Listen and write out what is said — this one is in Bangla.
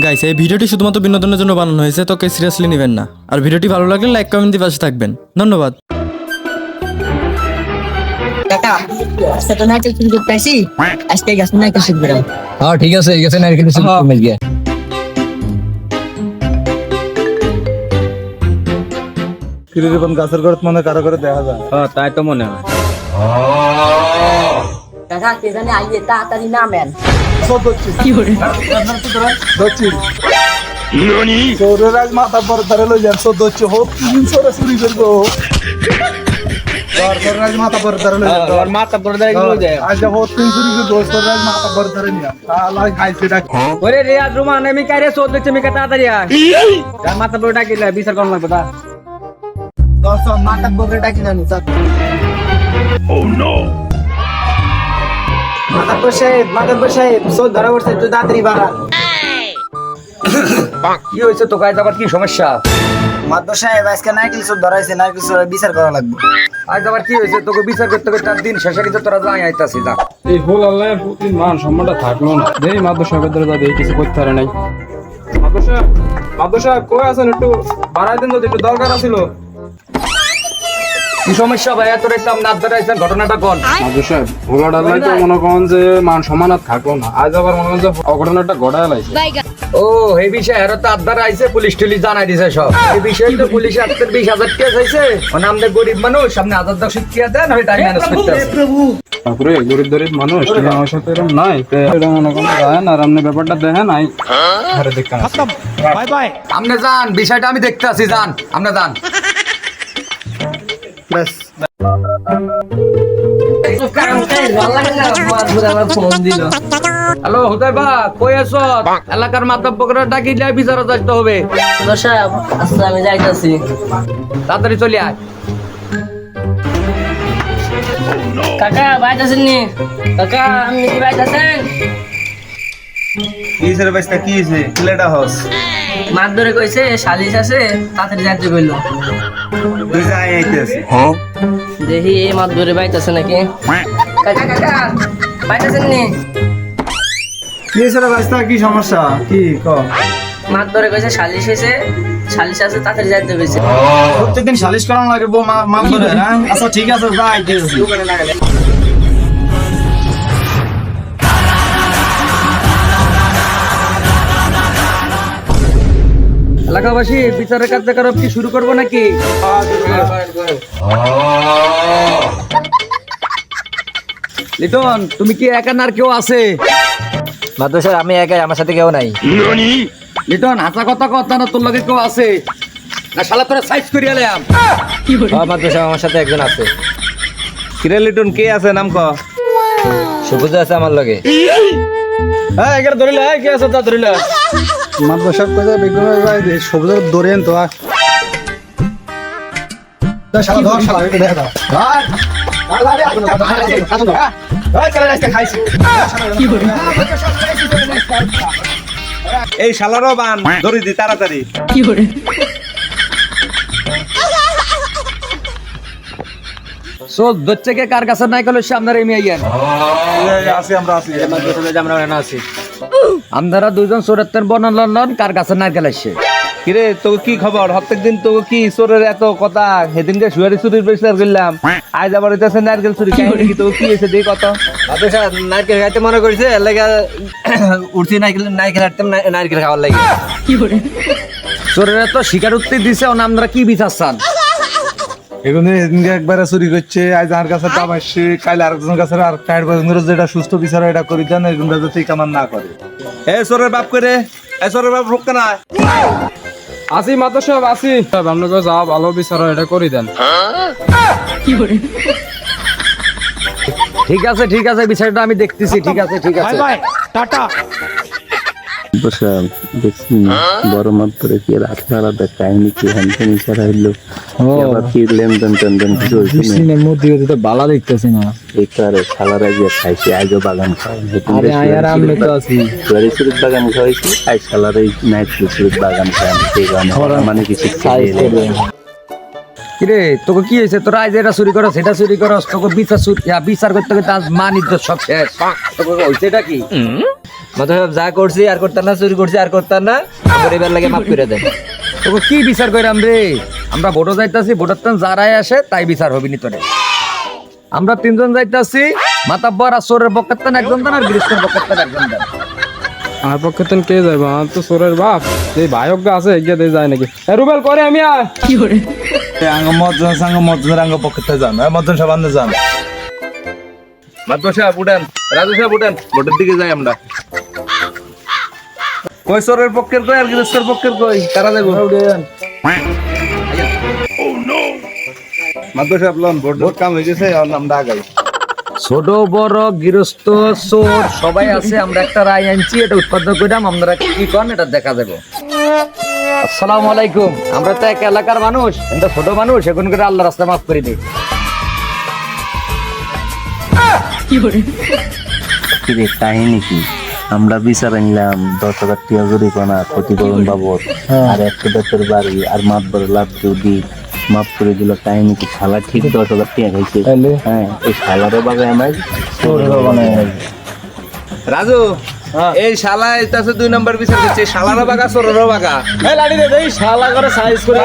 গাইস এই ভিডিওটি শুধুমাত্র বিনোদনের জন্য বানানো হয়েছে, তোকে সিরিয়াসলি নেবেন না। আর ভিডিওটি ভালো লাগলে লাইক কমেন্ট দিয়ে পাশে থাকবেন। ধন্যবাদ। কাকা আজকে তো নাইকেল শুরু করতে আসি, আজকে গাছ নাইকেল শুরু করাম। হ্যাঁ ঠিক আছে, এই গেছে নারকেল শুরু করতে গিয়ে। কিরকম গাছের ঘর মনে কারো করে দেখা যায়। হ্যাঁ তাই তো মনে হয়। কাকা কে জানে আইয়ে তাড়াতাড়ি নামেন। চোরের আজ মাথা পর ধরে লই যান, সদ হচ্ছে হোক তিন চোরে চুরি করবো। চোরের আজ মাথা পর ধরে লই যান, মাথা পড়ে দাঁড়িয়ে যায়। আজ হোক তিন চুরি করবো, চোরের আজ মাথা পর ধরে নিয়া তাহলে খাইছে ডাক। ওরে রিয়াজ রুমান আমি কারে সোদ দিচ্ছি, আমি তাড়াতাড়ি আয়। তার মাথা পড়ে ডাকিলে বিচার কোন লাগবে তা। দশ মাথা বগরে ডাকি জানি স্যার। মাথা বসে সব ধরা পড়ছে, তুই তাড়াতাড়ি বাড়া। কি হয়েছে তো কাজ আবার কি সমস্যা? মাদবর সাহেব আজকে নাইকেল সব ধরাইছে, নাইকেল সব বিচার করা লাগবে। আজ আবার কি হয়েছে তোকে বিচার করতে করতে আর দিন শেষে কিন্তু তোরা যাই আইতাছি না। এই ভুল আল্লাহ প্রতিদিন মান সম্মানটা থাকলো না। দেই মাদ্রাসা সাহেবের দ্বারা দেই কিছু করতে পারে নাই। মাদ্রাসা সাহেব কই আছেন? একটু বাড়াই দেন, যদি একটু দরকার আছিল। কি সমস্যা ভাই? তোর একদম নাচ ধরাইছেন, ঘটনাটা কোন? মাদ্রাসা সাহেব ভোলা ডাল্লাই তো মনে করেন যে মান সম্মান আর থাকলো না। আজ আবার মনে করেন যে অঘটনাটা ঘটায় লাইছে। ও এই বিষয়ে এর তো আদার আইছে, পুলিশ টুলিশ জানাই দিছে সব। এই বিষয়ে তো পুলিশ আপনার 20,000 কেস হয়েছে। মানে আমাদের গরিব মানুষ সামনে 1000 শিক্ষা দেন, আমি টাইম ম্যানেজ করতে আছি। তারপরে গরিব দরিব মানুষ কিন্তু আমার সাথে এরকম নাই। তো এটা মনে করেন যায় না, আর আপনি ব্যাপারটা দেখেন নাই ঘরে দেখতে বাই বাই। আপনি যান, বিষয়টা আমি দেখতে আছি, যান আপনি যান। ব্যাস হ্যালো হুদাই বা কই আছো? এলাকার মাতব্বররা ডাকিলে বিচারে যাইতে হবে। মাদবর সাহেব আচ্ছা আমি যাইতাছি। তাড়াতাড়ি চলে আয়। কাকা বাইতাছেন নি? কাকা আপনি কি বাইতাছেন? কি রে বাইস্তা, কি হইছে? প্লেটা হস মাছ ধরে কইছে সালিশ আছে, তাড়াতাড়ি যাইতে কইলো। তুই যাই আইতেছি। দেখি এই মাছ ধরে বাইতাছে নাকি। কাকা কাকা বাইতাছেন নি? কি রে বাইস্তা, কি সমস্যা? কি ক? মাছ ধরে কইছে সালিশ হইছে, সালিশ আছে, তাড়াতাড়ি যাইতে কইছে। প্রত্যেকদিন সালিশ করানো লাগে মাপ ধরে, হ্যাঁ? আচ্ছা ঠিক আছে, যা আইতেছি। এলাকাবাসী বিচারের কার্যকলাপ কি শুরু করবো নাকি? লিটন তুমি কি একা না আর কেউ আছে? মাদ্রাসা আমি একাই, আমার সাথে কেউ নাই। লিটন হাসা কথা কথা না, তোর লগে কেউ আছে না? শালা তোরা সাইজ করিয়া লেয়াম। মাদ্রাসা আমার সাথে একজন আছে। কিরে লিটন, কে আছে? নাম ক। সুবুজ আছে আমার লগে। হ্যাঁ এখানে ধরিলা, কে আছে তা ধরিলা। মাদ্রাসা সাহেব কইছে বেগুন সবুজ ধরেন তো। শালা ধর, শালা এটা দেখা দাও। এই শালারও বান ধরি দি তাড়াতাড়ি। সোল দচ্ছে কে কার কাছে নাই কলে আপনারা এমনি আইয়েন। আসি আমরা, আসি আমরা আছি। আপনারা দুইজন সোরের বর্ণন লন্ডন কার কাছে নারকেল আসছে। কিরে তো কি খবর? প্রত্যেক দিন তো কি চোরের এত কথা? সেদিনকে সুয়ারি চুরির বিচার করলাম, আজ আবার হইতেছে নারকেল চুরি। কাহিনী কি? তো কি হয়েছে দেখ কত? মাদ্রাসা নারকেল খাইতে মনে করছে, এর লাগে উঠছি নারকেল হাঁটতাম, নারকেল খাওয়ার লাগে। চোরেরা তো স্বীকারোক্তি দিছে, আপনারা কি বিচার চান? এগুলো এদিনকে একবারে চুরি করছে, আজ আর কাছে দাম আসছে, কাল আরেকজন কাছে আর কাঠ বাজানোর যেটা সুস্থ বিচার এটা করি দেন, এগুলো যাতে কামান না করে। এ চোরের বাপ করে, এ চোরের বাপ রোক না। আসি মাদ্রাসা সাহেব, আসি। আপনাকে যা ভালো বিচার হয় এটা করে দেন। ঠিক আছে ঠিক আছে, বিষয়টা আমি দেখতেছি। ঠিক আছে ঠিক আছে। দেখছি বড় মাপ করে কি রাখা আলাদা কাহিনী, কি হ্যান্ডেন ইশারা হইলো, আবার কি লেনদেন টেনদেন কিছু হইছে না। বালা দেখতেছি না। এই তো আরে শালারা গিয়ে খাইছে, আজও বাগান খায়। বাগান খাওয়াইছি, আজ শালারা নাইট সুরিত বাগান খায়। সেই কারণে মানে কিছু খাই। কিরে তোকে কি হয়েছে তোরা আজ এটা চুরি করস সেটা চুরি করস তোকে বিচার করতে করতে আজ মান ইজ্জত সব শেষ তোকে হয়েছে এটা কি? মাথা সাহেব যা করছি আর করতাম না, চুরি করছি আর করতাম না, আমার এবার লাগে মাফ করে দেন। তোকে কি বিচার কইরাম রে? আমরা ভোটও যাইতাছি, ভোটের টান যারাই আসে তাই বিচার হবি নি তোরে। আমরা তিনজন যাইতাছি, মাতাব্বর আর চোরের পক্ষের টান একজন দেন আর গৃহস্থের পক্ষের টান একজন দেন। আমার পক্ষে তো কে যাইব? আমার তো সোরের বাপ, এই ভাইক আছে এগিয়ে দিয়ে যায় নাকি? রুবেল করে আমি আর আঙ্গ মদনের আঙ্গ পক্ষে যান, মদন সাবান যান। মাদবর সাহেব উঠেন, রাজু সাহেব উঠেন, ভোটের দিকে যাই আমরা। কই চোরের পক্ষের কই আর গৃহস্থের পক্ষের কই, কারা যাবো? মাদর সাহেব লন ভোট কাম হয়ে গেছে, আমরা আগাই। ছোট বড় গৃহস্থ চোর সবাই আছে, আমরা একটা রায় আনছি, এটা উৎপাদন করলাম, আমরা কি করেন এটা দেখা যাবে। আসসালামু আলাইকুম। আমরা তো এক এলাকার মানুষ, এটা ছোট মানুষ, এখন করে আল্লাহ রাস্তা মাফ করে দিই। কিরে কাহিনী কি? আমরা বিচার আনলাম 10,000 টাকা জরিমানা ক্ষতিপূরণ বাবদ, আর 1 কোটি বাড়ি আর মাতবর লাভ যদি মাফ করে দিল। কাহিনী কি? শালা ঠিক 10,000 টাকা খাইছে। হ্যাঁ, এই শালারও বাবা আমার চোরেরও বানায়। রাজু, এই শালা এটাছে 2 নম্বর বিচার করছে, শালারও বাগা চোরেরও বাগা। এই লাড়ি দে, এই শালা করে সাইজ করে